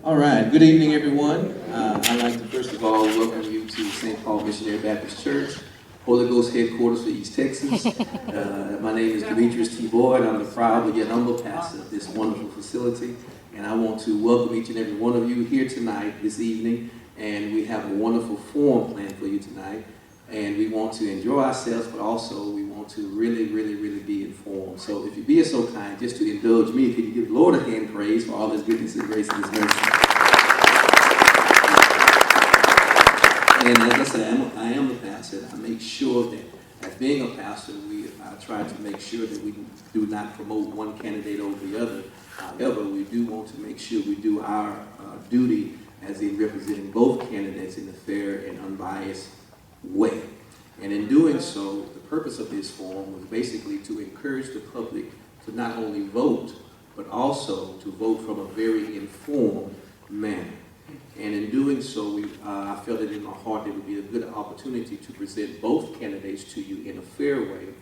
All right, good evening, everyone. I'd like to first of all welcome you to St. Paul Missionary Baptist Church, Holy Ghost headquarters for East Texas. My name is Demetrius T. Boyd. I'm the proud but yet humble pastor of this wonderful facility, and I want to welcome each and every one of you here tonight, this evening, and we have a wonderful forum planned for you tonight, and we want to enjoy ourselves, but also we want to really be informed. So if you be so kind, just to indulge me, can you give the Lord a hand praise for all His goodness and grace and His mercy? And as I said, I am the pastor. I make sure that as being a pastor, I try to make sure that we do not promote one candidate over the other. However, we do want to make sure we do our duty as in representing both candidates in a fair and unbiased way. And in doing so, the purpose of this forum was basically to encourage the public to not only vote, but also to vote from a very informed manner. And in doing so, I felt it in my heart it would be a good opportunity to present both candidates to you in a fair way,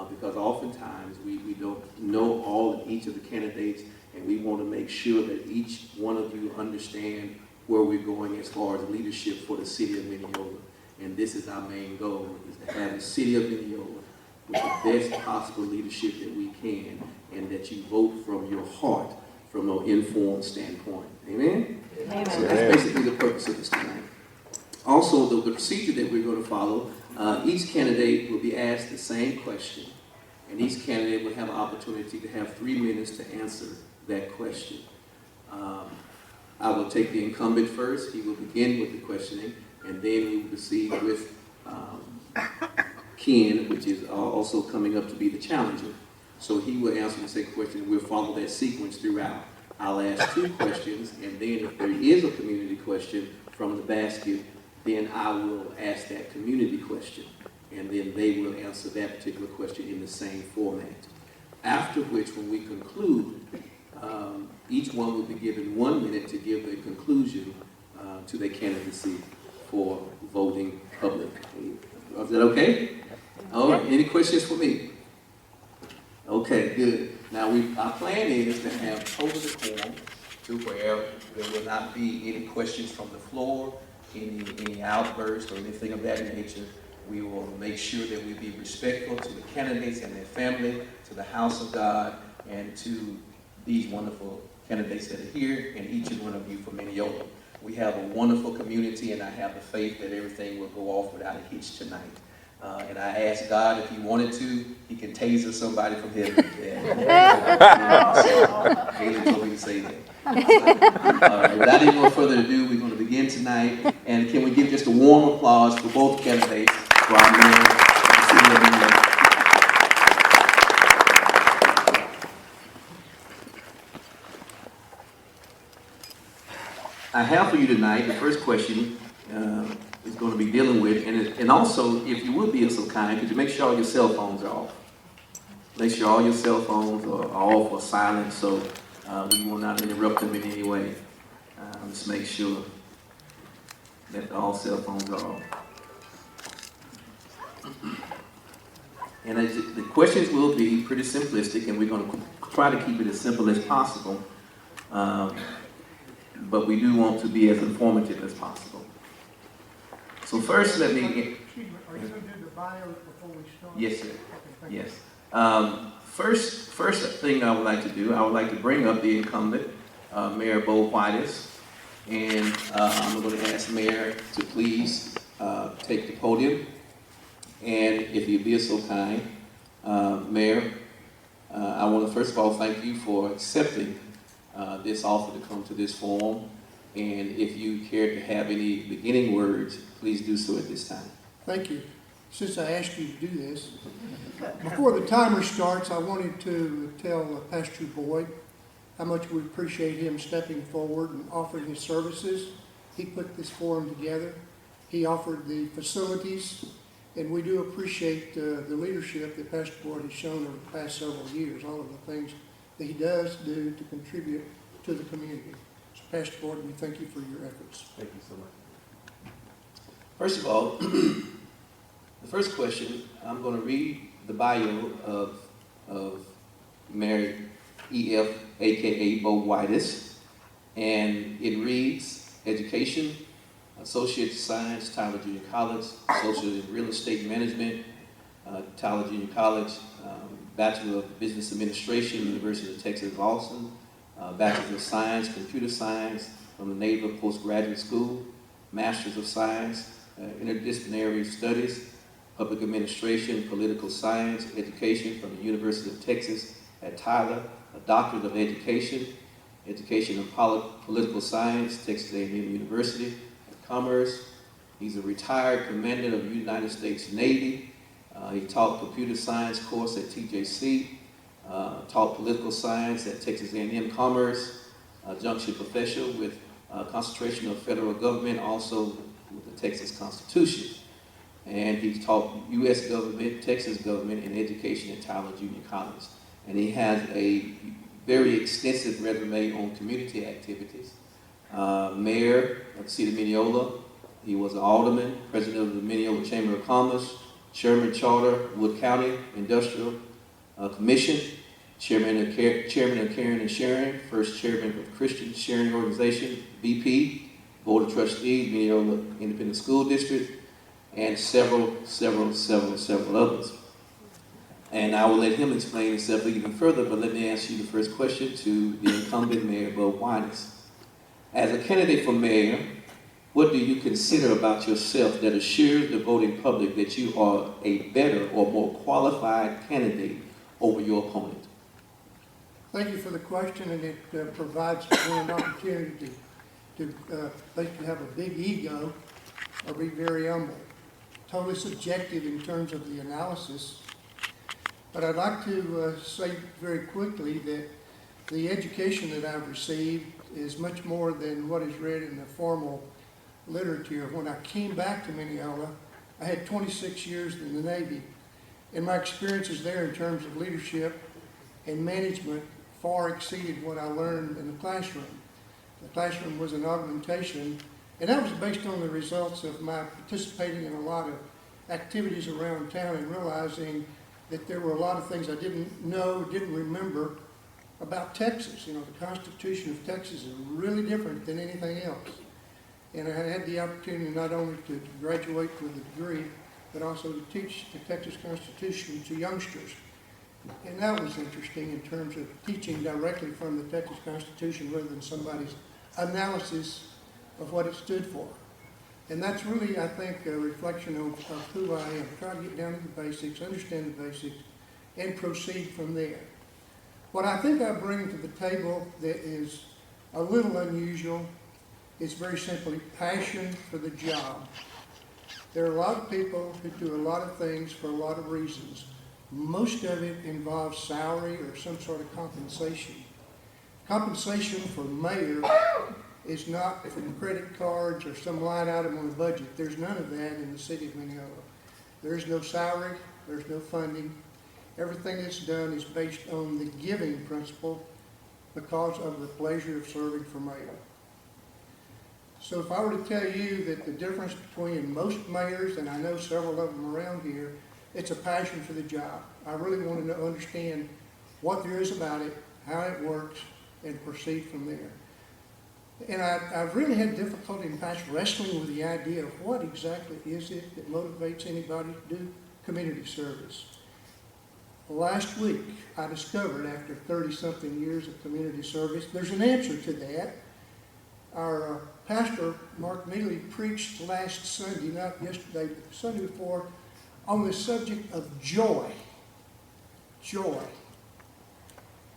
because oftentimes we don't know all of each of the candidates, and we want to make sure that each one of you understand where we're going as far as leadership for the city of Mineola. And this is our main goal, is to have the city of Mineola with the best possible leadership that we can, and that you vote from your heart, from an informed standpoint. Amen? Amen. So that's basically the purpose of this tonight. Also, the procedure that we're going to follow, each candidate will be asked the same question, and each candidate will have an opportunity to have 3 minutes to answer that question. I will take the incumbent first. He will begin with the questioning, and then we will proceed with Ken, which is also coming up to be the challenger. So he will answer the second question, and we'll follow that sequence throughout. I'll ask 2 questions, and then if there is a community question from the basket, then I will ask that community question, and then they will answer that particular question in the same format. After which, when we conclude, each one will be given 1 minute to give a conclusion to their candidacy for voting public. Is that okay? All right, any questions for me? Okay, good. Now, our plan is to have total decorum to where there will not be any questions from the floor, any outbursts or anything of that nature. We will make sure that we be respectful to the candidates and their family, to the house of God, and to these wonderful candidates that are here, and each and one of you from Mineola. We have a wonderful community, and I have the faith that everything will go off without a hitch tonight. And I asked God if He wanted to, He can taser somebody from heaven. Haley told me to say that. All right, without any more further ado, we're going to begin tonight. And can we give just a warm applause for both candidates for our mayor of the city of Mineola. I have for you tonight, the first question is going to be dealing with, and also, if you would be so kind, could you make sure all your cell phones are off? Make sure all your cell phones are off or silent, so we will not interrupt them in any way. Just make sure that all cell phones are off. And the questions will be pretty simplistic, and we're going to try to keep it as simple as possible. But we do want to be as informative as possible. So first, let me... Excuse me, are you going to do the bio before we start? Yes, sir. Okay, Yes. First thing I would like to do, I would like to bring up the incumbent, Mayor Whitus. And I'm going to ask Mayor to please take the podium. And if you'd be so kind, Mayor, I want to first of all thank you for accepting this offer to come to this forum, and if you care to have any beginning words, please do so at this time. Thank you. Since I asked you to do this, before the timer starts, I wanted to tell Pastor Boyd how much we appreciate him stepping forward and offering his services. He put this forum together. He offered the facilities, and we do appreciate the leadership that Pastor Boyd has shown over the past several years, all of the things that he does do to contribute to the community. So, Pastor Boyd, we thank you for your efforts. Thank you so much. First of all, the first question, I'm going to read the bio of Mayor E.F., a.k.a. Whitus. And it reads, education, Associate of Science, Tyler Junior College, Associate in Real Estate Management, Tyler Junior College, Bachelor of Business Administration, University of Texas, Austin, Bachelor of Science, Computer Science from the Naval Postgraduate School, Masters of Science, Interdisciplinary Studies, Public Administration, Political Science, Education from the University of Texas at Tyler, a Doctorate of Education, Education in Political Science, Texas A&M University, Commerce. He's a retired commander of the United States Navy. He taught computer science course at TJC, taught political science at Texas A&M Commerce, junction professor with concentration of federal government, also with the Texas Constitution. And he taught U.S. government, Texas government, and education at Tyler Junior College. And he has a very extensive resume on community activities. Mayor of the city of Mineola. He was an alderman, president of the Mineola Chamber of Commerce, chairman charter, Wood County Industrial Commission, chairman of Caring and Sharing, first chairman of Christian Sharing Organization, BP, Board of Trustees, Mineola Independent School District, and several others. And I will let him explain himself even further, but let me ask you the first question to the incumbent Mayor, Whitus. As a candidate for mayor, what do you consider about yourself that assures the voting public that you are a better or more qualified candidate over your opponent? Thank you for the question, and it provides me an opportunity to basically have a big ego or be very humble. Totally subjective in terms of the analysis. But I'd like to say very quickly that the education that I've received is much more than what is read in the formal literature. When I came back to Mineola, I had 26 years in the Navy, and my experiences there in terms of leadership and management far exceeded what I learned in the classroom. The classroom was an augmentation, and that was based on the results of my participating in a lot of activities around town and realizing that there were a lot of things I didn't know, didn't remember about Texas. You know, the Constitution of Texas is really different than anything else. And I had the opportunity not only to graduate with a degree, but also to teach the Texas Constitution to youngsters. And that was interesting in terms of teaching directly from the Texas Constitution rather than somebody's analysis of what it stood for. And that's really, I think, a reflection of who I am. Try to get down to the basics, understand the basics, and proceed from there. What I think I bring to the table that is a little unusual is very simply passion for the job. There are a lot of people who do a lot of things for a lot of reasons. Most of it involves salary or some sort of compensation. Compensation for mayor is not from credit cards or some line item on the budget. There's none of that in the city of Mineola. There's no salary, there's no funding. Everything that's done is based on the giving principle because of the pleasure of serving for mayor. So if I were to tell you that the difference between most mayors, and I know several of them around here, it's a passion for the job. I really want to understand what there is about it, how it works, and proceed from there. And I've really had difficulty in the past wrestling with the idea of what exactly is it that motivates anybody to do community service. Last week, I discovered after 30-something years of community service, there's an answer to that. Our pastor, Mark Neely, preached last Sunday, not yesterday, but the Sunday before, on the subject of joy. Joy.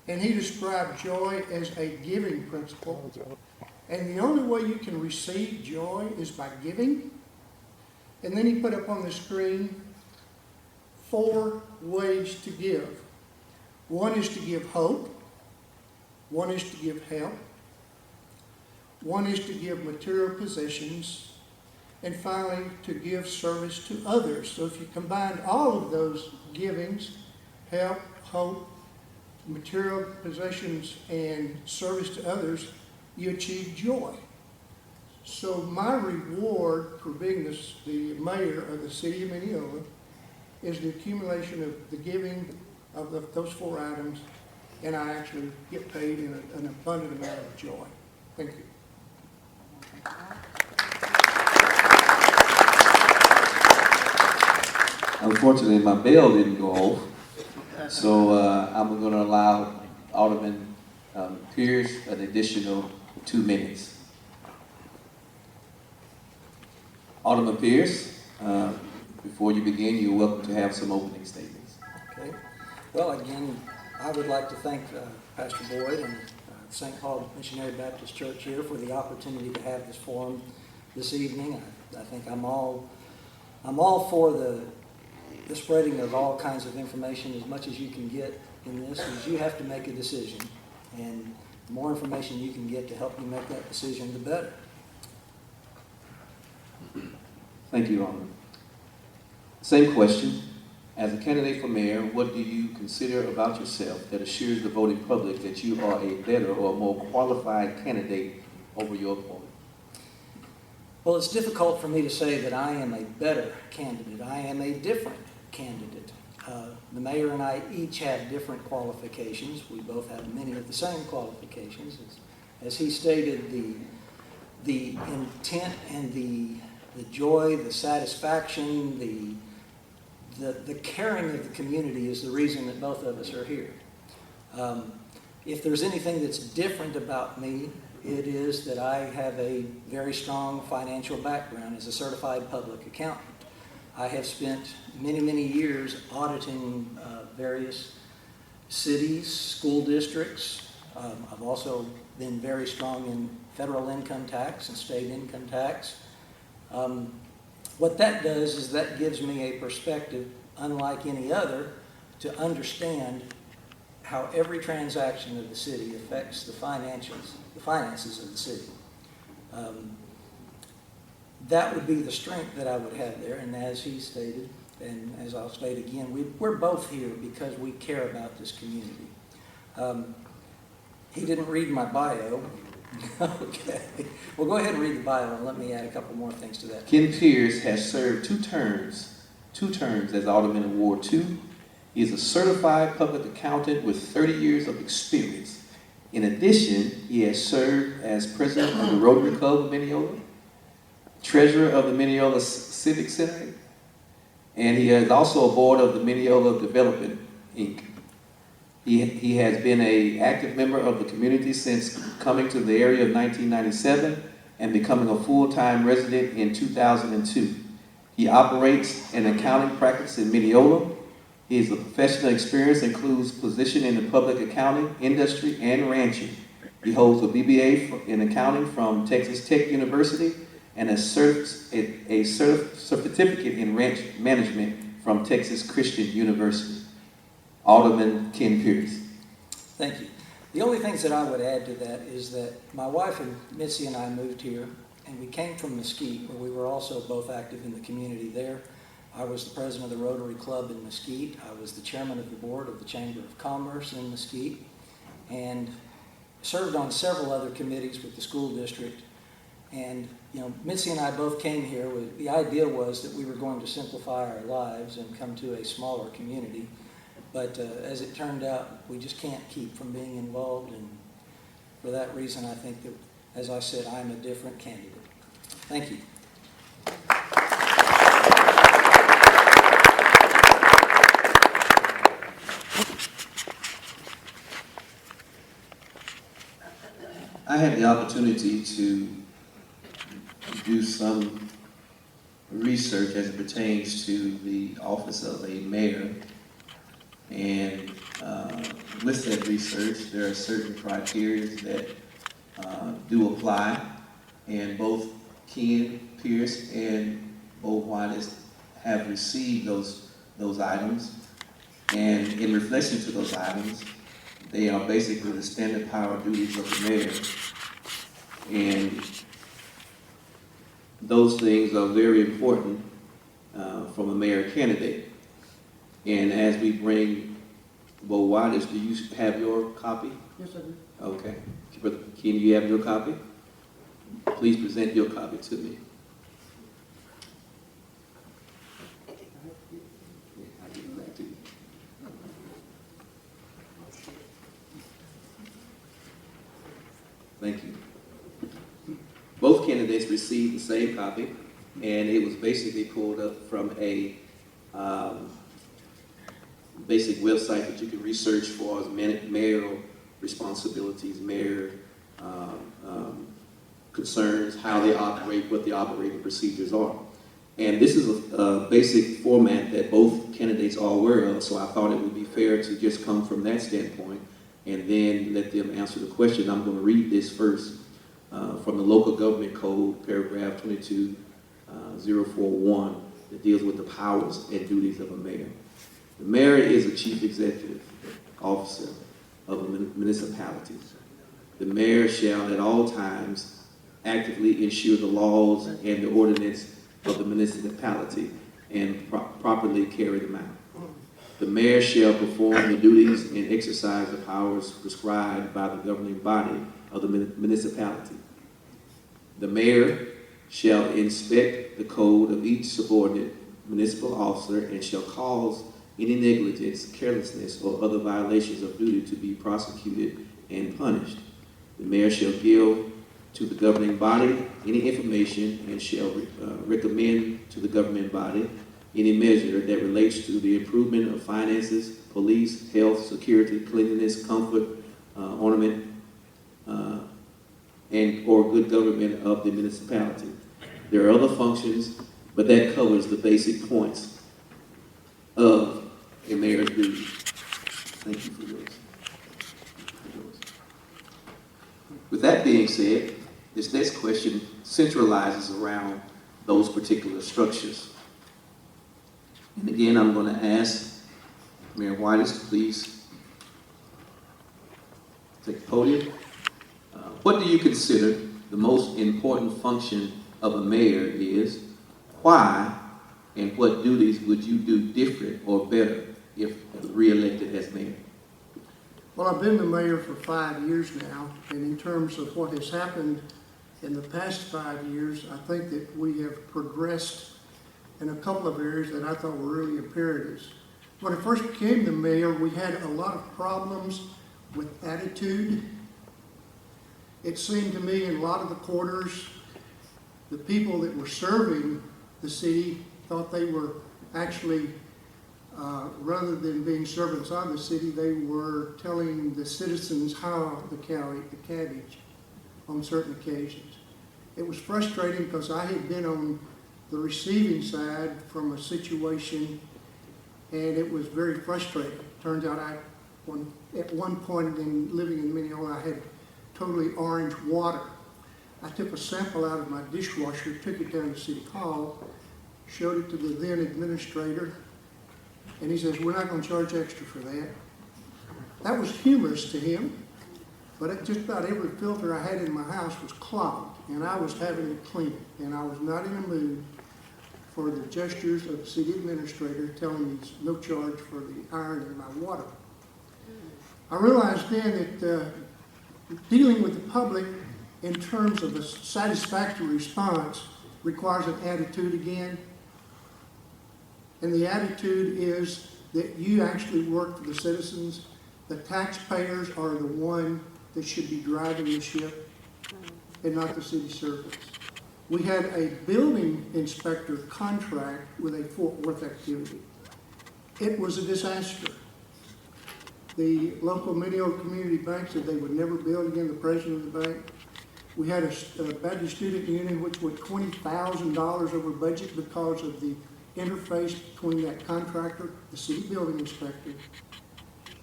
And he described joy as a giving principle. And the only way you can receive joy is by giving. And then he put up on the screen 4 ways to give. One is to give hope. One is to give help. One is to give material possessions. And finally, to give service to others. So if you combine all of those givings, help, hope, material possessions, and service to others, you achieve joy. So my reward for being the mayor of the city of Mineola is the accumulation of the giving of those 4 items, and I actually get paid in an abundant amount of joy. Thank you. Unfortunately, my bell didn't go off, so I'm going to allow Alderman Pearce an additional 2 minutes. Alderman Pearce, before you begin, you're welcome to have some opening statements. Okay. Well, again, I would like to thank Pastor Boyd and St. Paul Missionary Baptist Church here for the opportunity to have this forum this evening. I think I'm all for the spreading of all kinds of information as much as you can get in this, because you have to make a decision, and the more information you can get to help you make that decision, the better. Thank you, Alderman. Same question. As a candidate for mayor, what do you consider about yourself that assures the voting public that you are a better or more qualified candidate over your opponent? Well, it's difficult for me to say that I am a better candidate. I am a different candidate. The mayor and I each have different qualifications. We both have many of the same qualifications. As he stated, the intent and the joy, the satisfaction, the caring of the community is the reason that both of us are here. If there's anything that's different about me, it is that I have a very strong financial background as a certified public accountant. I have spent many, many years auditing various cities, school districts. I've also been very strong in federal income tax and state income tax. What that does is that gives me a perspective unlike any other to understand how every transaction of the city affects the finances of the city. That would be the strength that I would have there, and as he stated, and as I'll state again, we're both here because we care about this community. He didn't read my bio. Okay. Well, go ahead and read the bio and let me add a couple more things to that. Ken Pearce has served two terms as Alderman in Ward 2. He is a certified public accountant with 30 years of experience. In addition, he has served as president of the Rotary Club of Mineola, treasurer of the Mineola Civic Center, and he is also a board of the Mineola Development, Inc. He has been an active member of the community since coming to the area of 1997 and becoming a full-time resident in 2002. He operates an accounting practice in Mineola. His professional experience includes position in the public accounting industry and ranching. He holds a BBA in accounting from Texas Tech University and a certificate in ranch management from Texas Christian University. Alderman Ken Pearce. Thank you. The only things that I would add to that is that my wife and Mitzi and I moved here, and we came from Mesquite, where we were also both active in the community there. I was the president of the Rotary Club in Mesquite. I was the chairman of the board of the Chamber of Commerce in Mesquite, and served on several other committees with the school district. And, you know, Mitzi and I both came here with the idea was that we were going to simplify our lives and come to a smaller community. But as it turned out, we just can't keep from being involved, and for that reason, I think that, as I said, I'm a different candidate. Thank you. I had the opportunity to do some research as it pertains to the office of a mayor. And with that research, there are certain criteria that do apply, and both Ken Pearce and Bo Whitus have received those items. And in reflection to those items, they are basically the standard power duties of the mayor. And those things are very important from a mayor candidate. And as we bring Bo Whitus, do you have your copy? Yes, I do. Okay. Ken, you have your copy? Please present your copy to me. I'll give it back to you. Thank you. received the same copy, and it was basically pulled up from a basic website that you can research for as mayoral responsibilities, mayor concerns, how they operate, what the operating procedures are. And this is a basic format that both candidates are aware of, so I thought it would be fair to just come from that standpoint and then let them answer the question. I'm going to read this first from the Local Government Code, paragraph 22041, that deals with the powers and duties of a mayor. The mayor is the chief executive officer of a municipality. The mayor shall at all times actively ensure the laws and the ordinance of the municipality and properly carry them out. The mayor shall perform the duties and exercise the powers prescribed by the governing body of the municipality. The mayor shall inspect the code of each subordinate municipal officer and shall cause any negligence, carelessness, or other violations of duty to be prosecuted and punished. The mayor shall give to the governing body any information and shall recommend to the governing body any measure that relates to the improvement of finances, police, health, security, cleanliness, comfort, ornament, and or good government of the municipality. There are other functions, but that covers the basic points of a mayor's duty. Thank you for yours. With that being said, this next question centralizes around those particular structures. And again, I'm going to ask Mayor Whitus to please take the podium. What do you consider the most important function of a mayor is? Why and what duties would you do different or better if re-elected as mayor? Well, I've been the mayor for 5 years now, and in terms of what has happened in the past 5 years, I think that we have progressed in a couple of areas that I thought were really imperatives. When I first became the mayor, we had a lot of problems with attitude. It seemed to me in a lot of the quarters, the people that were serving the city thought they were actually, rather than being servants of the city, they were telling the citizens how the cabbage on certain occasions. It was frustrating because I had been on the receiving side from a situation, and it was very frustrating. Turns out at one point in living in Mineola, I had totally orange water. I took a sample out of my dishwasher, took it down to City Hall, showed it to the then administrator, and he says, "We're not going to charge extra for that." That was humorous to him, but just about every filter I had in my house was clogged, and I was having to clean it, and I was not in a mood for the gestures of the city administrator telling me no charge for the iron in my water. I realized then that dealing with the public in terms of a satisfactory response requires an attitude again. And the attitude is that you actually work for the citizens. The taxpayers are the one that should be driving the ship and not the city servants. We had a building inspector contract with a Fort Worth activity. It was a disaster. The local Mineola Community Bank said they would never build again, the president of the bank. We had a Baptist Student Union which went $20,000 over budget because of the interface between that contractor, the city building inspector,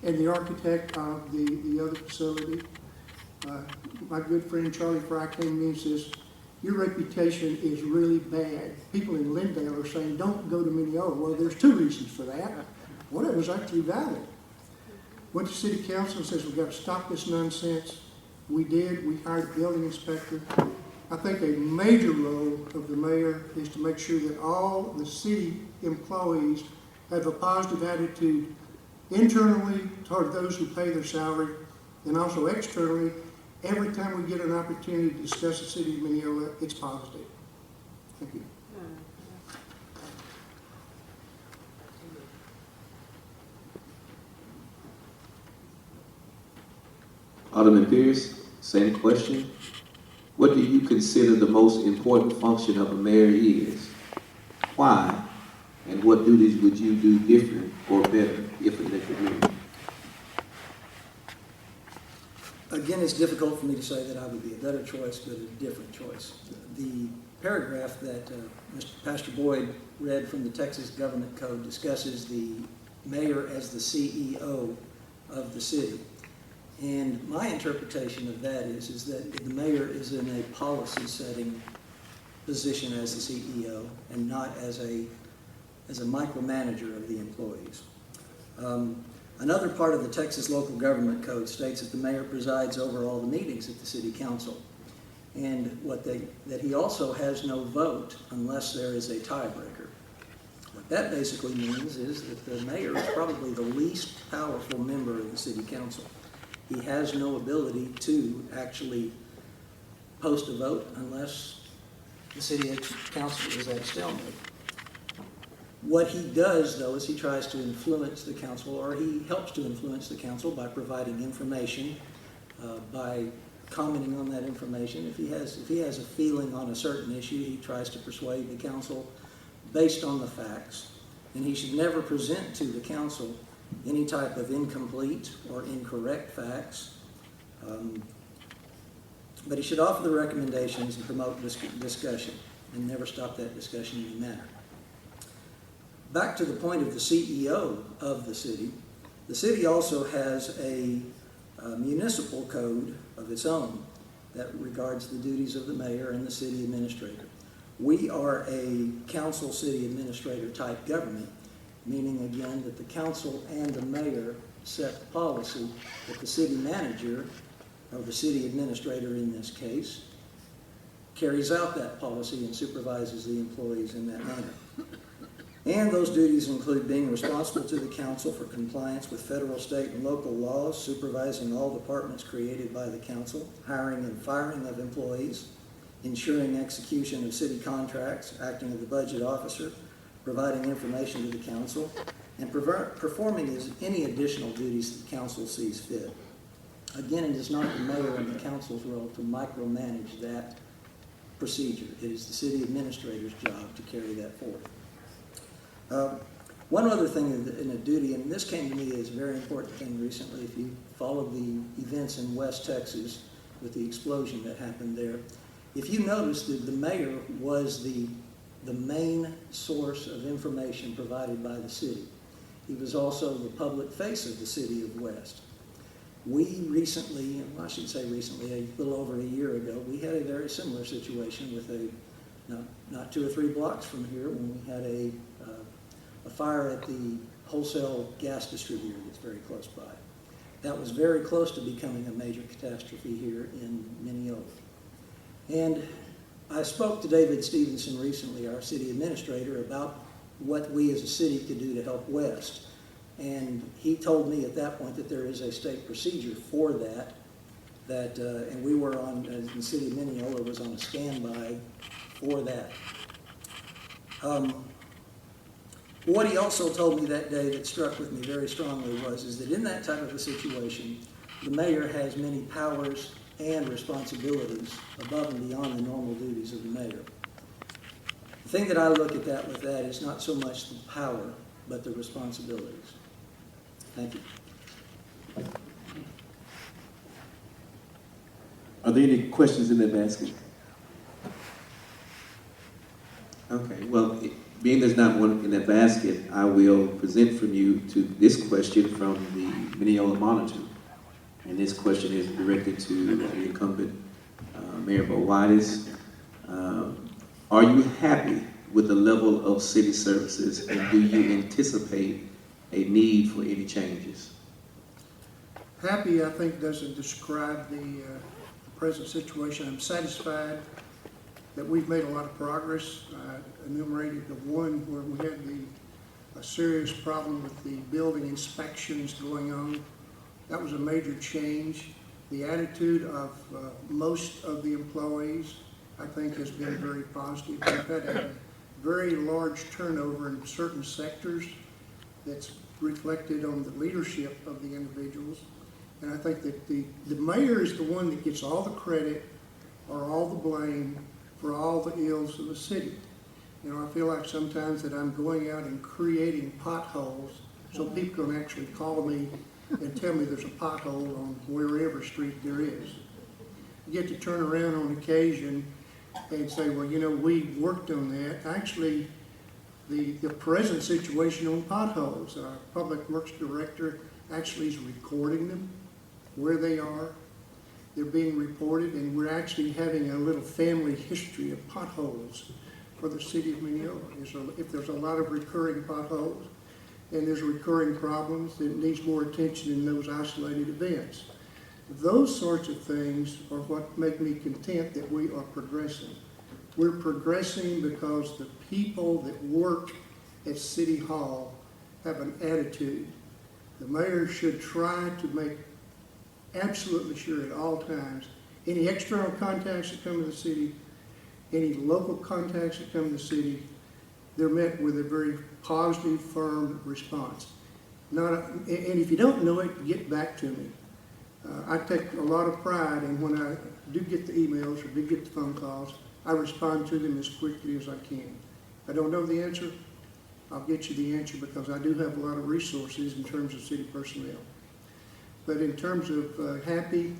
and the architect of the other facility. My good friend Charlie Fry came to me and says, "Your reputation is really bad. People in Lindale are saying, don't go to Mineola." Well, there's two reasons for that. One of them was actually valid. Went to city council and says, "We've got to stop this nonsense." We did. We hired a building inspector. I think a major role of the mayor is to make sure that all the city employees have a positive attitude internally toward those who pay their salary, and also externally. Every time we get an opportunity to discuss the city of Mineola, it's positive. Thank you. Alderman Pearce, same question. what do you consider the most important function of a mayor is? Why? And what duties would you do different or better if elected mayor? Again, it's difficult for me to say that I would be a better choice, but a different choice. The paragraph that Pastor Boyd read from the Texas Government Code discusses the mayor as the CEO of the city. And my interpretation of that is that the mayor is in a policy-setting position as the CEO and not as a micromanager of the employees. Another part of the Texas Local Government Code states that the mayor presides over all the meetings at the city council, and that he also has no vote unless there is a tiebreaker. What that basically means is that the mayor is probably the least powerful member of the city council. He has no ability to actually post a vote unless the city council is at a stalemate. What he does, though, is he tries to influence the council, or he helps to influence the council by providing information, by commenting on that information. If he has a feeling on a certain issue, he tries to persuade the council based on the facts. And he should never present to the council any type of incomplete or incorrect facts. But he should offer the recommendations and promote discussion and never stop that discussion in any manner. Back to the point of the CEO of the city also has a municipal code of its own that regards the duties of the mayor and the city administrator. We are a council city administrator type government, meaning again that the council and the mayor set the policy, that the city manager, or the city administrator in this case, carries out that policy and supervises the employees in that manner. And those duties include being responsible to the council for compliance with federal, state, and local laws, supervising all departments created by the council, hiring and firing of employees, ensuring execution of city contracts, acting as the budget officer, providing information to the council, and performing any additional duties the council sees fit. Again, it is not the mayor and the council's role to micromanage that procedure. It is the city administrator's job to carry that forward. One other thing in a duty, and this came to me as a very important thing recently, if you followed the events in West Texas with the explosion that happened there, if you noticed that the mayor was the main source of information provided by the city. He was also the public face of the city of West. We recently, I should say recently, a little over a year ago, we had a very similar situation with not 2 or 3 blocks from here, when we had a fire at the wholesale gas distributor that's very close by. That was very close to becoming a major catastrophe here in Mineola. And I spoke to David Stevenson recently, our city administrator, about what we as a city could do to help West. And he told me at that point that there is a state procedure for that, and we were on, the city of Mineola was on a standby for that. What he also told me that day that struck with me very strongly is that in that type of a situation, the mayor has many powers and responsibilities above and beyond the normal duties of the mayor. The thing that I look at that with that is not so much the power, but the responsibilities. Thank you. Are there any questions in that basket? Okay, well, being there's not one in that basket, I will present from you to this question from the Mineola Monitor. And this question is directed to the incumbent Mayor Whitus. Are you happy with the level of city services, and do you anticipate a need for any changes? Happy, I think, doesn't describe the present situation. I'm satisfied that we've made a lot of progress. I enumerated the one where we had a serious problem with the building inspections going on. That was a major change. The attitude of most of the employees, I think, has been very positive. We've had a very large turnover in certain sectors that's reflected on the leadership of the individuals. And I think that the mayor is the one that gets all the credit or all the blame for all the ills of the city. You know, I feel like sometimes that I'm going out and creating potholes so people can actually call me and tell me there's a pothole on wherever street there is. You get to turn around on occasion and say, well, you know, we worked on that. Actually, the present situation on potholes, our Public Works Director actually is recording them, where they are. They're being reported, and we're actually having a little family history of potholes for the city of Mineola. If there's a lot of recurring potholes and there's recurring problems, then it needs more attention in those isolated events. Those sorts of things are what make me content that we are progressing. We're progressing because the people that work at City Hall have an attitude. The mayor should try to make absolutely sure at all times, any external contacts that come to the city, any local contacts that come to the city, they're met with a very positive, firm response. And if you don't know it, get back to me. I take a lot of pride in when I do get the emails or do get the phone calls, I respond to them as quickly as I can. If I don't know the answer, I'll get you the answer because I do have a lot of resources in terms of city personnel. But in terms of happy,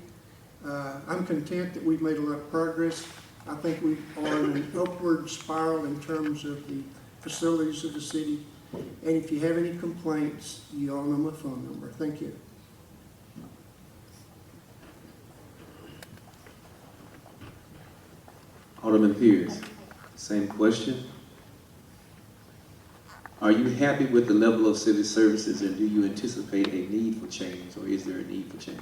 I'm content that we've made a lot of progress. I think we are in an upward spiral in terms of the facilities of the city. And if you have any complaints, you all know my phone number. Thank you. Alderman Pearce, same question. Are you happy with the level of city services, and do you anticipate a need for change, or is there a need for change?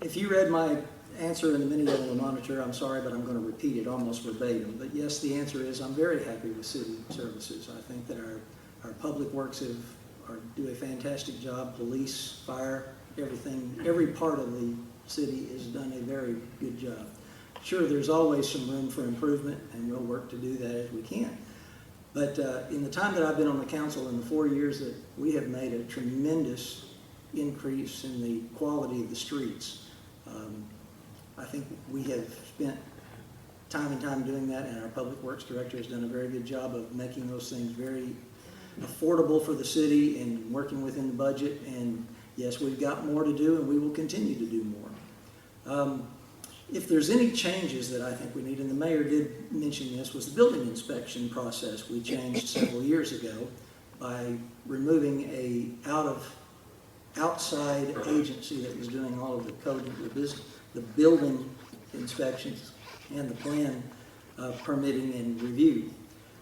If you read my answer in the Mineola Monitor, I'm sorry, but I'm going to repeat it almost verbatim. But yes, the answer is I'm very happy with city services. I think that our public works do a fantastic job. Police, fire, everything, every part of the city has done a very good job. Sure, there's always some room for improvement, and we'll work to do that as we can. But in the time that I've been on the council, in the 4 years that we have made a tremendous increase in the quality of the streets. I think we have spent time and time doing that, and our Public Works Director has done a very good job of making those things very affordable for the city and working within the budget. And yes, we've got more to do, and we will continue to do more. If there's any changes that I think we need, and the mayor did mention this, was the building inspection process we changed several years ago by removing a outside agency that was doing all of the code, the building inspections and the plan permitting and review.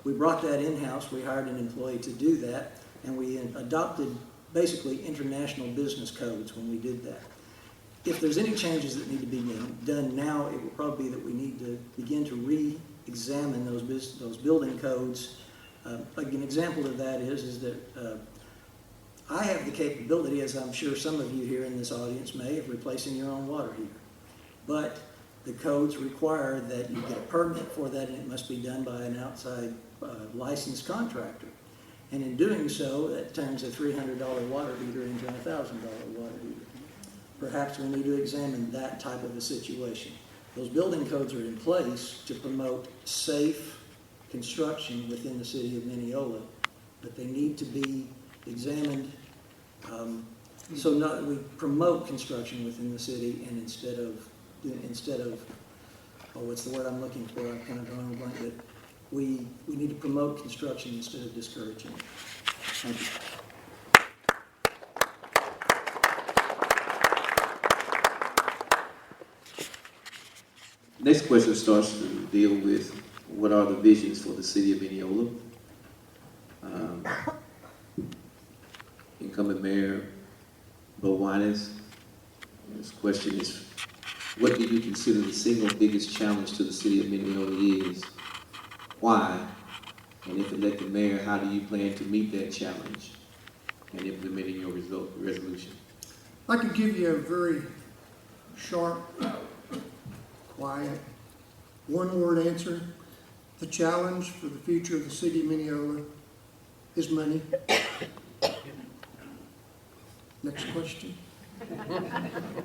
We brought that in-house. We hired an employee to do that, and we adopted basically international business codes when we did that. If there's any changes that need to be done now, it will probably be that we need to begin to re-examine those building codes. Like an example of that is that I have the capability, as I'm sure some of you here in this audience may, of replacing your own water heater. But the codes require that you get a permit for that, and it must be done by an outside licensed contractor. And in doing so, that turns a $300 water heater into a $1,000 water heater. Perhaps we need to examine that type of a situation. Those building codes are in place to promote safe construction within the city of Mineola, but they need to be examined so that we promote construction within the city, and instead of what's the word I'm looking for? I'm kind of drawing a blank. But we need to promote construction instead of discouraging it. Thank you. Next question starts to deal with what are the visions for the city of Mineola. Incumbent Mayor Whitus, this question is, what do you consider the single biggest challenge to the city of Mineola is? Why? And if elected mayor, how do you plan to meet that challenge and implementing your resolution? I could give you a very sharp, quiet, one-word answer. The challenge for the future of the city of Mineola is money. Next question.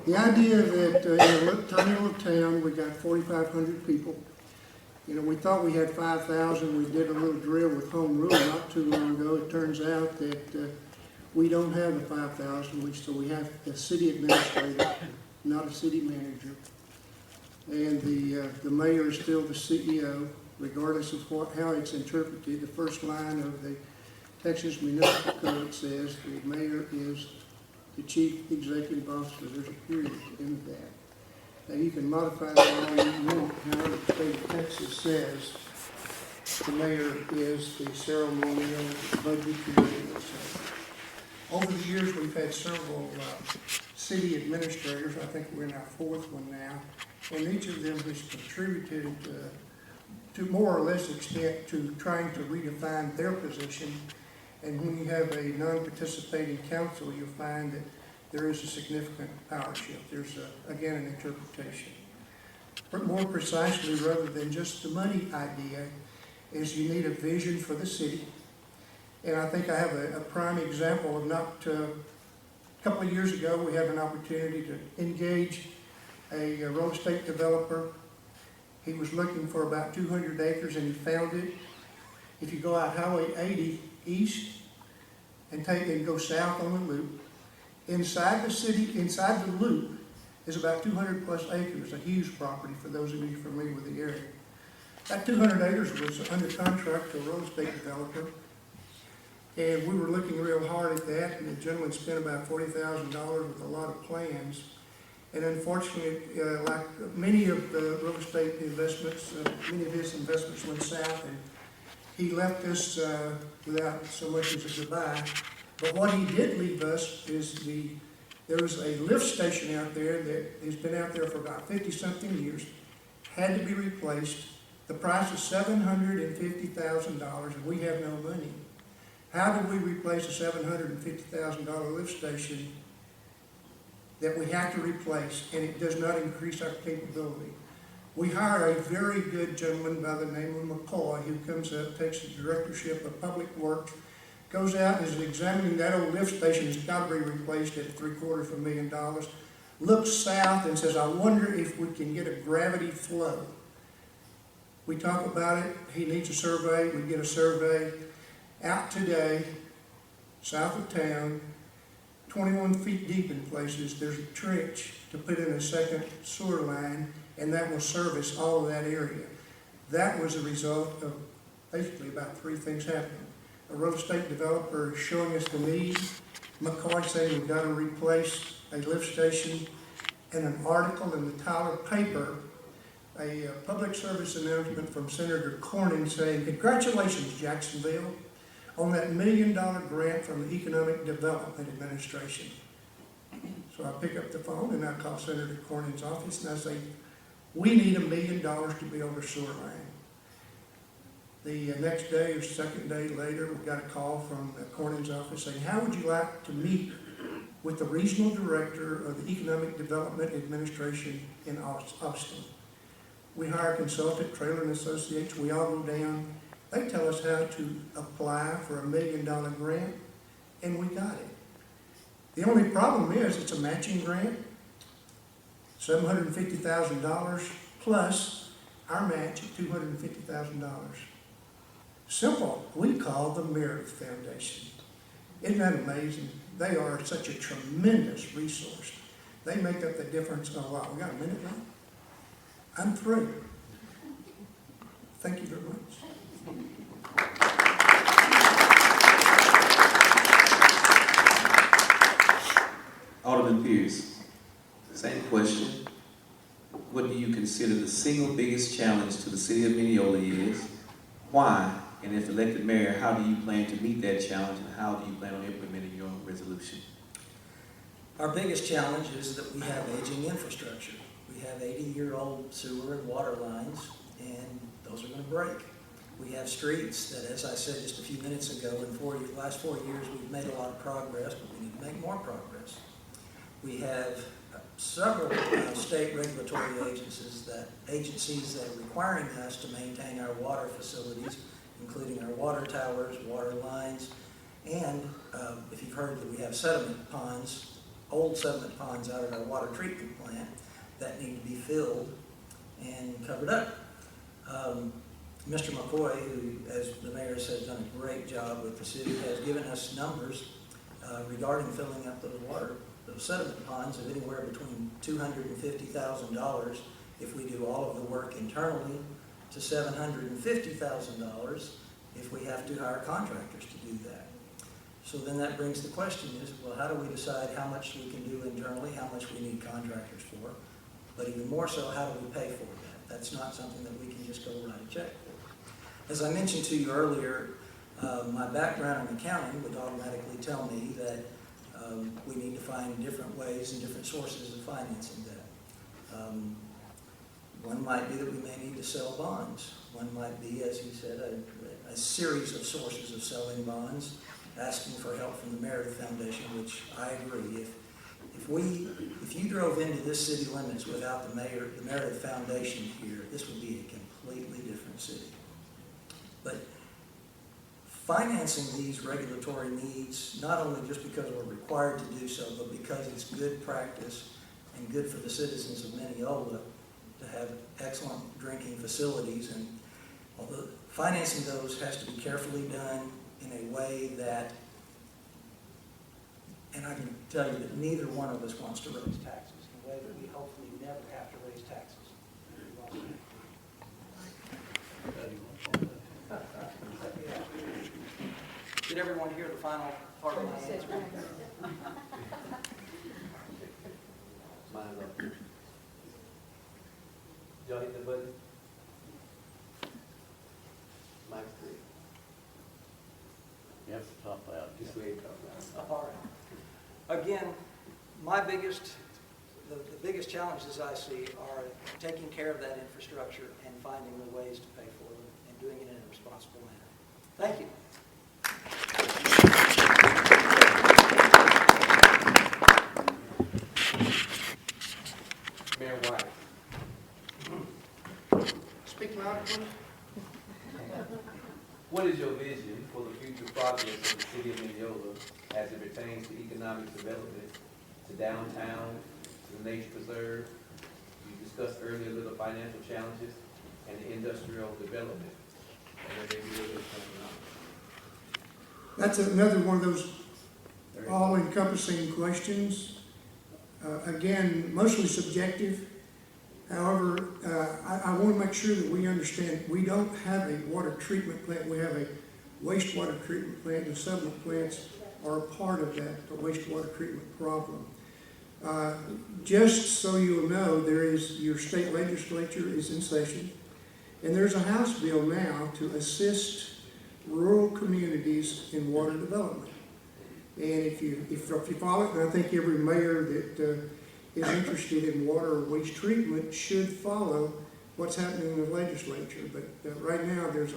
The idea that in a tiny little town, we got 4,500 people. You know, we thought we had 5,000. We did a little drill with home rule not too long ago. It turns out that we don't have the 5,000, so we have a city administrator, not a city manager. And the mayor is still the CEO, regardless of how it's interpreted. The first line of the Texas Municipal Code says the mayor is the chief executive officer. There's a period in that. Now, you can modify that all you want. However, the state of Texas says the mayor is the ceremonial budget commissioner. So, over the years, we've had several city administrators. I think we're in our fourth one now. And each of them has contributed to more or less extent to trying to redefine their position. And when you have a non-participating council, you'll find that there is a significant power shift. There's, again, an interpretation. But more precisely, rather than just the money idea, is you need a vision for the city. And I think I have a prime example of a couple of years ago, we had an opportunity to engage a real estate developer. He was looking for about 200 acres and he found it. If you go out Highway 80 east and go south on the loop, inside the city, inside the loop, is about 200 plus acres, a huge property for those of you familiar with the area. That 200 acres was under contract to a real estate developer. And we were looking real hard at that, and the gentleman spent about $40,000 with a lot of plans. And unfortunately, like many of the real estate investments, many of his investments went south, and he left us without so much as a goodbye. But what he did leave us is there was a lift station out there that has been out there for about 50-something years, had to be replaced. The price is $750,000, and we have no money. How do we replace a $750,000 lift station that we have to replace, and it does not increase our capability? We hire a very good gentleman by the name of McCoy, who comes up, takes the directorship of Public Works, goes out and is examining that old lift station that's got to be replaced at $750,000, looks south and says, I wonder if we can get a gravity flow. We talk about it. He needs a survey. We get a survey. Out today, south of town, 21 feet deep in places, there's a trench to put in a second sewer line, and that will service all of that area. That was a result of basically about three things happening. A real estate developer showing us the need, McCoy saying we've got to replace a lift station, and an article in the Tyler paper, a public service announcement from Senator Cornyn saying, congratulations, Jacksonville, on that $1 million grant from the Economic Development Administration. So I pick up the phone and I call Senator Cornyn's office and I say, we need $1 million to build a sewer line. The next day or second day later, we got a call from Cornyn's office saying, how would you like to meet with the regional director of the Economic Development Administration in Austin? We hire a consultant, Trailer and Associates. We all go down. They tell us how to apply for a $1 million grant, and we got it. The only problem is it's a matching grant, $750,000 plus our match at $250,000. Simple. We call the Meredith Foundation. Isn't that amazing? They are such a tremendous resource. They make up the difference a lot. We got a minute now? I'm through. Thank you very much. Alderman Pearce, same question. What do you consider the single biggest challenge to the city of Mineola is? Why? And if elected mayor, how do you plan to meet that challenge, and how do you plan on implementing your resolution? Our biggest challenge is that we have aging infrastructure. We have 80-year-old sewer and water lines, and those are going to break. We have streets that, as I said just a few minutes ago, in the last 4 years we've made a lot of progress, but we need to make more progress. We have several state regulatory agencies that are requiring us to maintain our water facilities, including our water towers, water lines, and if you've heard that we have sediment ponds old sediment ponds out at our water treatment plant that need to be filled and covered up. Mr. McCoy, who, as the mayor said, has done a great job with the city, has given us numbers regarding filling up those sediment ponds of anywhere between $250,000 if we do all of the work internally to $750,000 if we have to hire contractors to do that. So then that brings the question is, well, how do we decide how much we can do internally, how much we need contractors for, but even more so, how do we pay for that? That's not something that we can just go write a check for. As I mentioned to you earlier, my background in accounting would automatically tell me that we need to find different ways and different sources of financing that. One might be that we may need to sell bonds. One might be, as he said, a series of sources of selling bonds, asking for help from the Meredith Foundation, which I agree. If you drove into this city limits without the Meredith Foundation here, this would be a completely different city. But financing these regulatory needs, not only just because we're required to do so, but because it's good practice and good for the citizens of Mineola to have excellent drinking facilities. And although financing those has to be carefully done in a way that, and I can tell you that neither one of us wants to raise taxes, in a way that we hopefully never have to raise taxes. Did everyone hear the final part of my answer? Mine's up. Y'all hit the button? Mike's three. You have to talk loud. Just wait, talk now. All right. Again, the biggest challenges I see are taking care of that infrastructure and finding the ways to pay for them and doing it in a responsible manner. Thank you. Mayor White. Speak louder, please. What is your vision for the future progress of the city of Mineola as it pertains to economic development, to downtown, to the nature preserve? You discussed earlier the financial challenges and the industrial development. And then maybe a little something else. That's another one of those all-encompassing questions. Again, mostly subjective. However, I want to make sure that we understand we don't have a water treatment plant. We have a wastewater treatment plant, and sediment plants are a part of that, the wastewater treatment problem. Just so you'll know, your state legislature is in session, and there's a House bill now to assist rural communities in water development. And if you follow it, and I think every mayor that is interested in water or waste treatment should follow what's happening in the legislature. But right now there's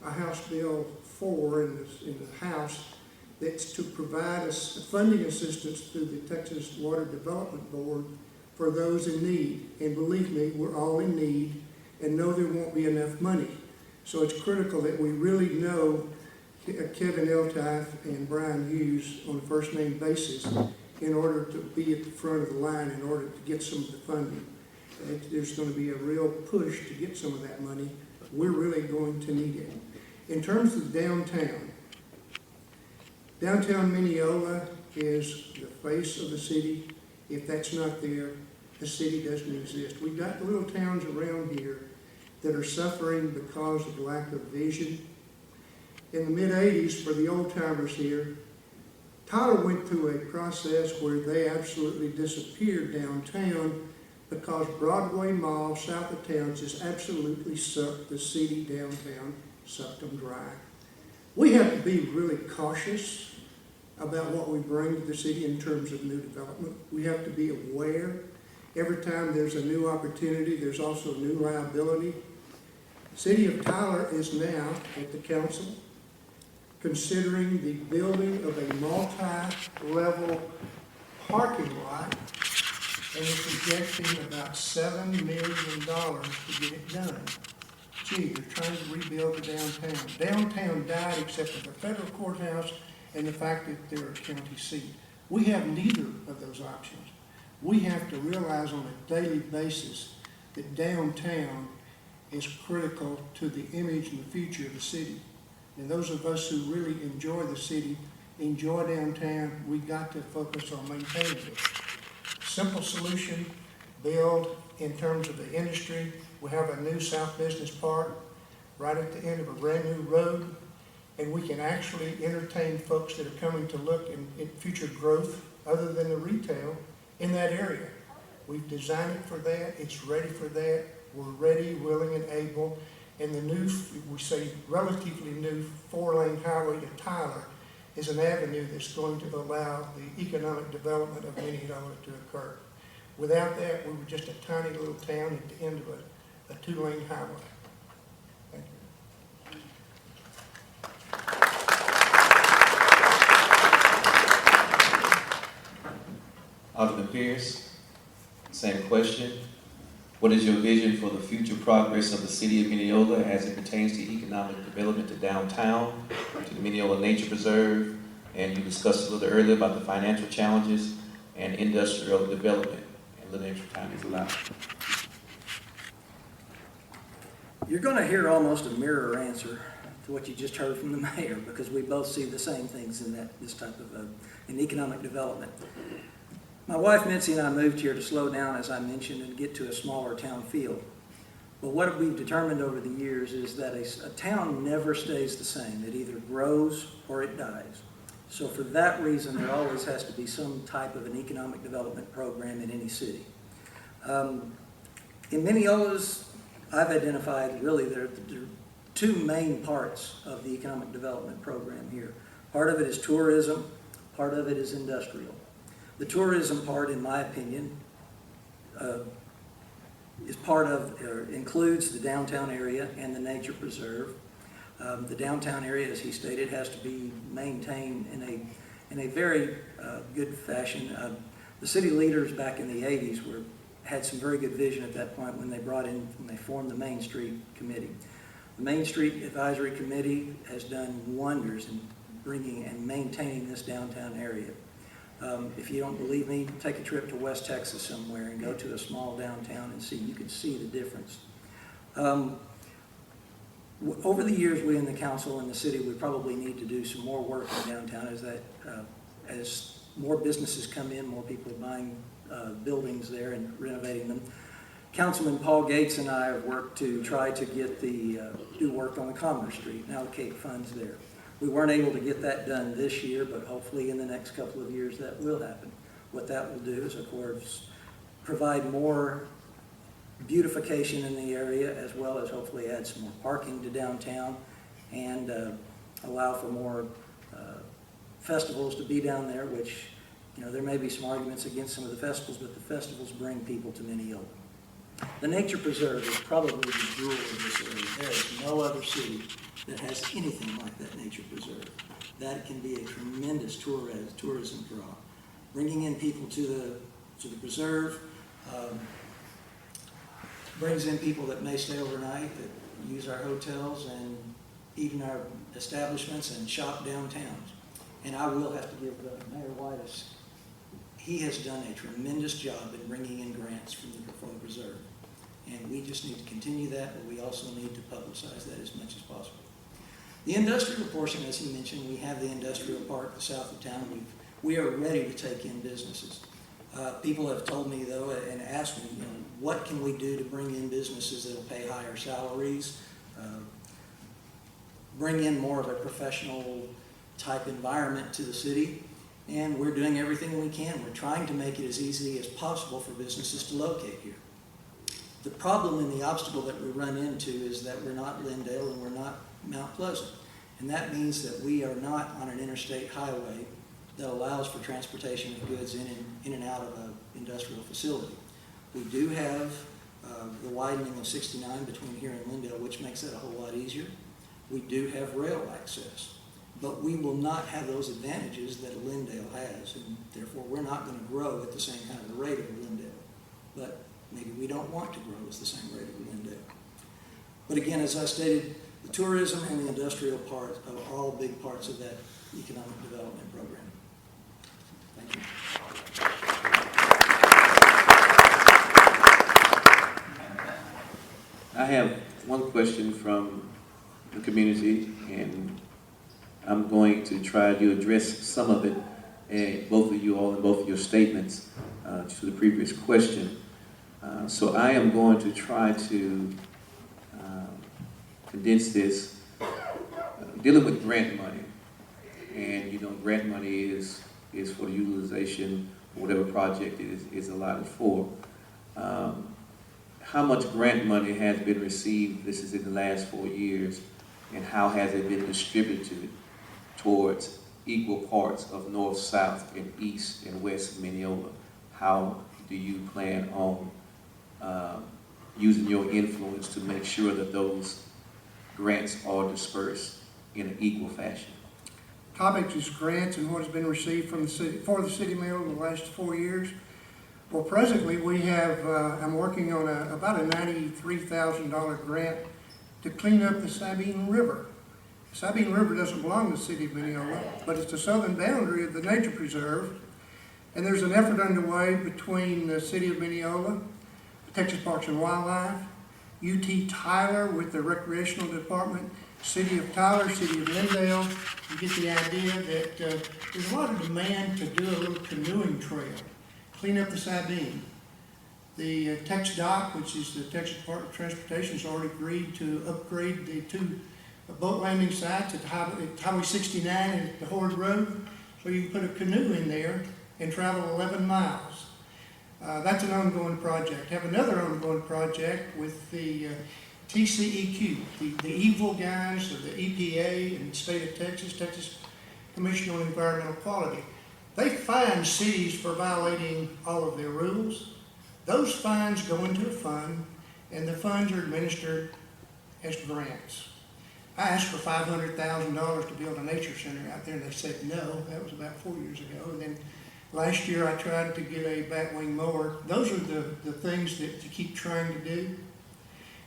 a House Bill 4 in the House that's to provide us funding assistance through the Texas Water Development Board for those in need. And believe me, we're all in need and know there won't be enough money. So it's critical that we really know Kevin Eltife and Brian Hughes on a first name basis in order to be at the front of the line in order to get some of the funding. There's going to be a real push to get some of that money. We're really going to need it. In terms of downtown Mineola is the face of the city. If that's not there, the city doesn't exist. We've got little towns around here that are suffering because of lack of vision. In the mid-'80s, for the old-timers here, Tyler went through a process where they absolutely disappeared downtown because Broadway Mall, south of town, just absolutely sucked the city downtown, sucked them dry. We have to be really cautious about what we bring to the city in terms of new development. We have to be aware. Every time there's a new opportunity, there's also a new liability. The city of Tyler is now at the council considering the building of a multi-level parking lot, and is projecting about $7 million to get it done. Gee, they're trying to rebuild the downtown. Downtown died except for the federal courthouse and the fact that they're a county seat. We have neither of those options. We have to realize on a daily basis that downtown is critical to the image and the future of the city. And those of us who really enjoy the city, enjoy downtown, we got to focus on maintaining it. Simple solution, build in terms of the industry. We have a new South Business Park right at the end of a brand new road, and we can actually entertain folks that are coming to look at future growth other than the retail in that area. We've designed it for that. It's ready for that. We're ready, willing, and able. And the new, we say relatively new 4-lane highway to Tyler is an avenue that's going to allow the economic development of Mineola to occur. Without that, we were just a tiny little town at the end of a 2-lane highway. Thank you. Alderman Pearce, same question. What is your vision for the future progress of the city of Mineola as it pertains to economic development to downtown, to the Mineola Nature Preserve, and you discussed a little earlier about the financial challenges and industrial development, and a little extra time is allowed. You're going to hear almost a mirror answer to what you just heard from the mayor, because we both see the same things in this type of in economic development. My wife Mitzi and I moved here to slow down, as I mentioned, and get to a smaller town feel. But what we've determined over the years is that a town never stays the same. It either grows or it dies. So for that reason, there always has to be some type of an economic development program in any city. In Mineola's, I've identified really there are two main parts of the economic development program here. Part of it is tourism, part of it is industrial. The tourism part, in my opinion, includes the downtown area and the nature preserve. The downtown area, as he stated, has to be maintained in a very good fashion. The city leaders back in the 80s had some very good vision at that point when they formed the Main Street Committee. The Main Street Advisory Committee has done wonders in bringing and maintaining this downtown area. If you don't believe me, take a trip to West Texas somewhere and go to a small downtown and see. You can see the difference. Over the years, we in the council and the city, we probably need to do some more work in downtown as more businesses come in, more people are buying buildings there and renovating them. Councilman Paul Gates and I have worked to try to get do work on the Commerce Street and allocate funds there. We weren't able to get that done this year, but hopefully in the next couple of years that will happen. What that will do is, of course, provide more beautification in the area, as well as hopefully add some more parking to downtown and allow for more festivals to be down there, which, there may be some arguments against some of the festivals, but the festivals bring people to Mineola. The Nature Preserve is probably the jewel of this area. There is no other city that has anything like that Nature Preserve. That can be a tremendous tourism draw. Bringing in people to the preserve brings in people that may stay overnight, that use our hotels and even our establishments and shop downtown. And I will have to give Mayor Whitus, he has done a tremendous job in bringing in grants from the preserve. And we just need to continue that, but we also need to publicize that as much as possible. The industrial portion, as he mentioned, we have the industrial park south of town. We are ready to take in businesses. People have told me, though, and asked me, what can we do to bring in businesses that will pay higher salaries, bring in more of a professional type environment to the city, and we're doing everything we can. We're trying to make it as easy as possible for businesses to locate here. The problem and the obstacle that we run into is that we're not Lindale and we're not Mount Pleasant. And that means that we are not on an interstate highway that allows for transportation of goods in and out of an industrial facility. We do have the widening of 69 between here and Lindale, which makes that a whole lot easier. We do have rail access, but we will not have those advantages that Lindale has, and therefore we're not going to grow at the same kind of rate of Lindale. But maybe we don't want to grow at the same rate of Lindale. But again, as I stated, the tourism and the industrial part are all big parts of that economic development program. Thank I have one question from the community, and I'm going to try to address some of it, and both of you all in both of your statements to the previous question. So I am going to try to condense this, dealing with grant money. And you know, grant money is for the utilization of whatever project it is allotted for. How much grant money has been received, this is in the last 4 years, and how has it been distributed towards equal parts of north, south, and east and west Mineola? How do you plan on using your influence to make sure that those grants are dispersed in an equal fashion? Topic is grants and what has been received from the city, for the city mill in the last 4 years. Well, presently we have, I'm working on about a $93,000 grant to clean up the Sabine River. The Sabine River doesn't belong to the city of Mineola, but it's the southern boundary of the nature preserve. And there's an effort underway between the city of Mineola, Texas Parks and Wildlife, UT Tyler with the recreational department, City of Tyler, City of Lindale. You get the idea that there's a lot of demand to do a little canoeing trail, clean up the Sabine. The Tex Dock, which is the Texas Department of Transportation, has already agreed to upgrade the 2 boat landing sites at Highway 69 and the Horde Road, so you can put a canoe in there and travel 11 miles. That's an ongoing project. Have another ongoing project with the TCEQ, the evil guys of the EPA and the state of Texas, Texas Commission on Environmental Quality. They fine cities for violating all of their rules. Those fines go into a fund, and the funds are administered as grants. I asked for $500,000 to build a nature center out there, and they said no. That was about 4 years ago. And then last year I tried to get a batwing mower. Those are the things that you keep trying to do.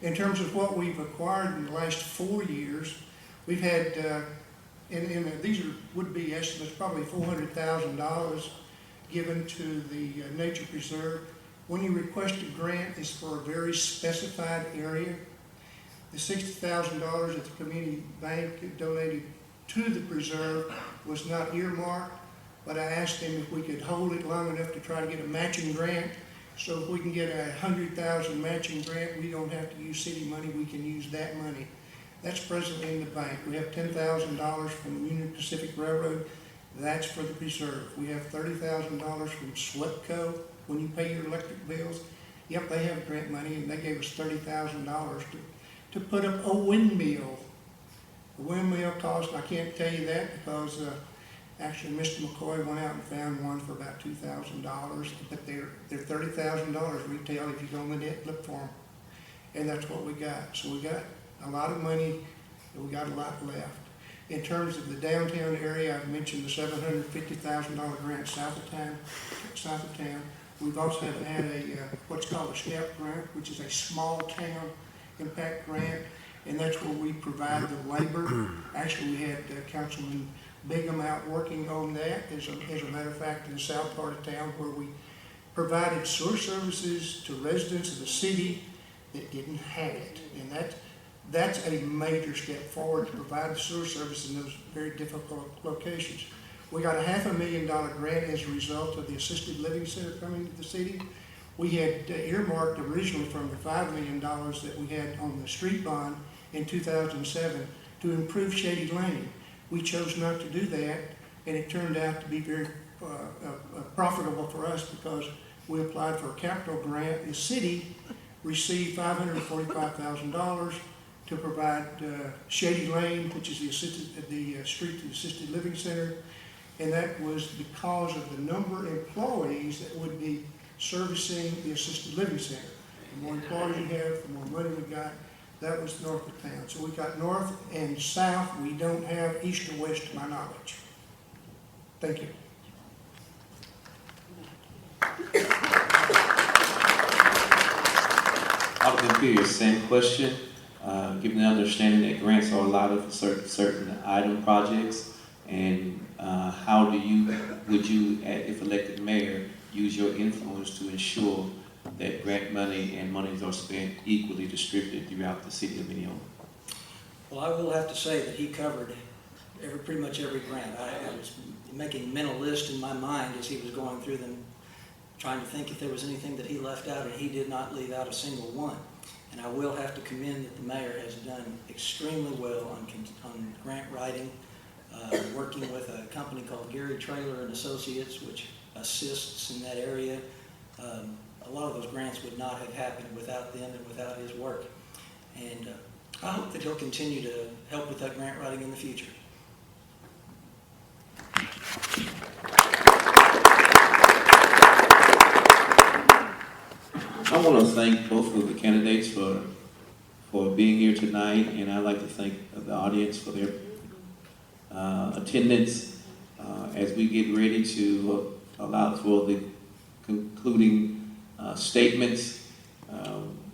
In terms of what we've acquired in the last 4 years, we've had, these would-be estimates, probably $400,000 given to the nature preserve. When you request a grant, it's for a very specified area. The $60,000 that the community bank donated to the preserve was not earmarked, but I asked them if we could hold it long enough to try to get a matching grant. So if we can get a $100,000 matching grant, we don't have to use city money, we can use that money. That's presently in the bank. We have $10,000 from the Union Pacific Railroad. That's for the preserve. We have $30,000 from SWEPCO. When you pay your electric bills, yep, they have grant money, and they gave us $30,000 to put up a windmill. The windmill cost, I can't tell you that because actually Mr. McCoy went out and found one for about $2,000, but they're $30,000 retail if you go on the net, look for them. And that's what we got. So we got a lot of money, and we got a lot left. In terms of the downtown area, I've mentioned the $750,000 grant south of town. We've also had a what's called a STEP grant, which is a small town impact grant, and that's where we provide the labor. Actually, we had Councilman Bingham out working on that, as a matter of fact, in the south part of town, where we provided sewer services to residents of the city that didn't have it. And that's a major step forward to provide the sewer service in those very difficult locations. We got a $500,000 grant as a result of the assisted living center coming to the city. We had earmarked originally from the $5 million that we had on the street bond in 2007 to improve Shady Lane. We chose not to do that, and it turned out to be very profitable for us because we applied for a capital grant. The city received $545,000 to provide Shady Lane, which is the street to the assisted living center, and that was because of the number of employees that would be servicing the assisted living center. The more employees you have, the more money we got. That was north of town. So we got north and south. We don't have east or west to my knowledge. Thank you. Alderman Pearce, same question. Given the understanding that grants are allotted for certain item projects, And how would you, if elected mayor, use your influence to ensure that grant money and monies are spent equally distributed throughout the city of Mineola? Well, I will have to say that he covered pretty much every grant. I was making a mental list in my mind as he was going through them, trying to think if there was anything that he left out, and he did not leave out a single one. And I will have to commend that the mayor has done extremely well on grant writing, working with a company called Gary Traylor and Associates, which assists in that area. A lot of those grants would not have happened without them and without his work. And I hope that he'll continue to help with that grant writing in the future. I want to thank both of the candidates for being here tonight, and I'd like to thank the audience for their attendance as we get ready to allow for the concluding statements.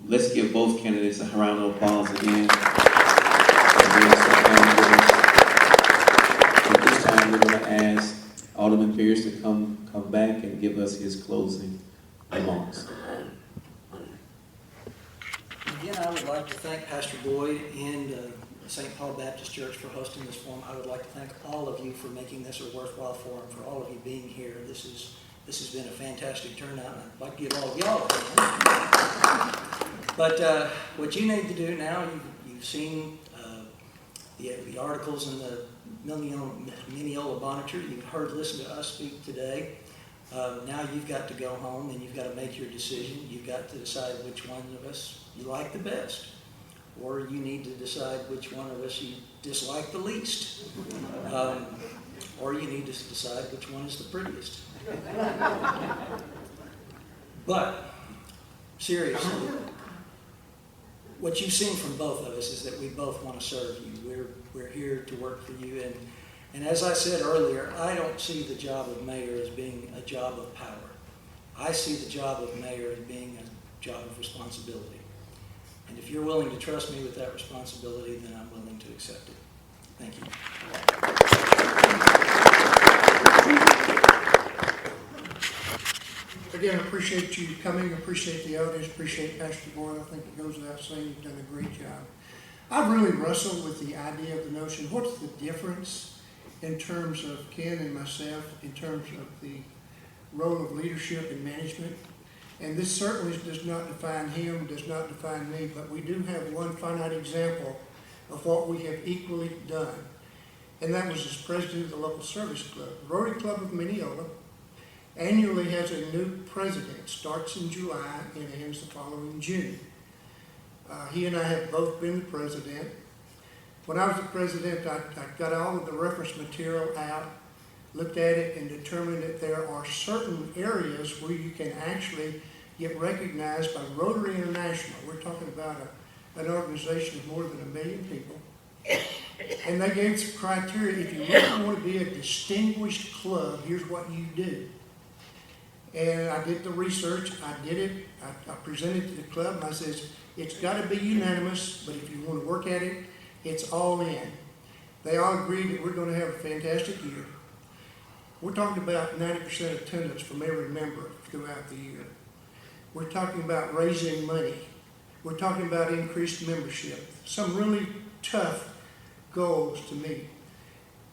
Let's give both candidates a round of applause again. At this time, we're going to ask Alderman Pearce to come back and give us his closing remarks. Again, I would like to thank Pastor Boyd and St. Paul Baptist Church for hosting this forum. I would like to thank all of you for making this a worthwhile forum, for all of you being here. This has been a fantastic turnout, and I'd like to give all of y'all a hand. But what you need to do now, you've seen the articles in the Mineola Monitor. You've listen to us speak today. Now you've got to go home and you've got to make your decision. You've got to decide which one of us you like the best, or you need to decide which one of us you dislike the least, or you need to decide which one is the prettiest. But seriously, what you've seen from both of us is that we both want to serve you. We're here to work for you, and as I said earlier, I don't see the job of mayor as being a job of power. I see the job of mayor as being a job of responsibility. And if you're willing to trust me with that responsibility, then I'm willing to accept it. Thank you. Again, appreciate you coming, appreciate the audience, appreciate Pastor Boyd. I think it goes without saying you've done a great job. I've really wrestled with the idea of the notion, what's the difference in terms of Ken and myself, in terms of the role of leadership and management. And this certainly does not define him, does not define me, but we do have one finite example of what we have equally done. And that was as president of the local service club. The Rotary Club of Mineola annually has a new president, starts in July and ends the following June. He and I have both been the president. When I was the president, I got all of the reference material out, looked at it, and determined that there are certain areas where you can actually get recognized by Rotary International. We're talking about an organization of more than 1 million people. And they gave some criteria. If you really want to be a distinguished club, here's what you do. And I did the research. I did it. I presented it to the club. And I says, it's got to be unanimous, but if you want to work at it, it's all in. They all agreed that we're going to have a fantastic year. We're talking about 90% attendance from every member throughout the year. We're talking about raising money. We're talking about increased membership. Some really tough goals to meet.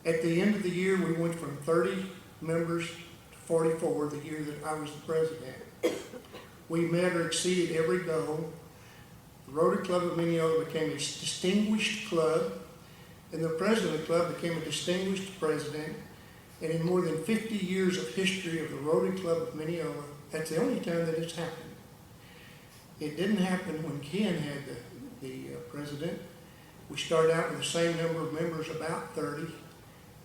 At the end of the year, we went from 30 members to 44 the year that I was the president. We met or exceeded every goal. The Rotary Club of Mineola became a distinguished club, and the president of the club became a distinguished president. And in more than 50 years of history of the Rotary Club of Mineola, that's the only time that it's happened. It didn't happen when Ken had the president. We started out with the same number of members, about 30,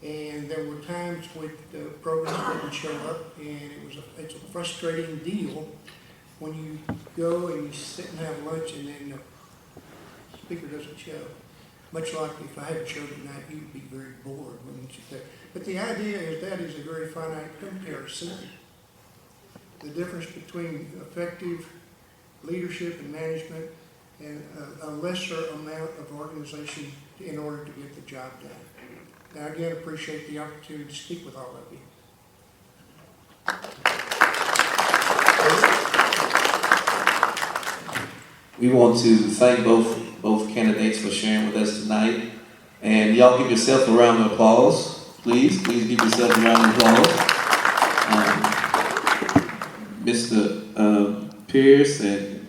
and there were times when the programs didn't show up, and it's a frustrating deal when you go and you sit and have lunch and then the speaker doesn't show. Much like if I hadn't showed tonight, you'd be very bored, wouldn't you? But the idea is that is a very finite comparison. The difference between effective leadership and management and a lesser amount of organization in order to get the job done. Now, again, appreciate the opportunity to speak with all of you. We want to thank both candidates for sharing with us tonight. And y'all give yourself a round of applause. Please give yourself a round of applause. Mr. Pearce and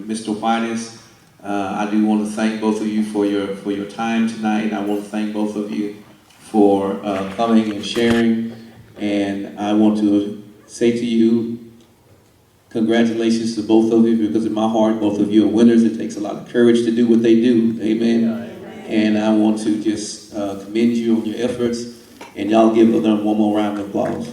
Mr. Whitus, I do want to thank both of you for your time tonight. I want to thank both of you for coming and sharing. And I want to say to you, congratulations to both of you, because in my heart, both of you are winners. It takes a lot of courage to do what they do. Amen. And I want to just commend you on your efforts. And y'all give them one more round of applause.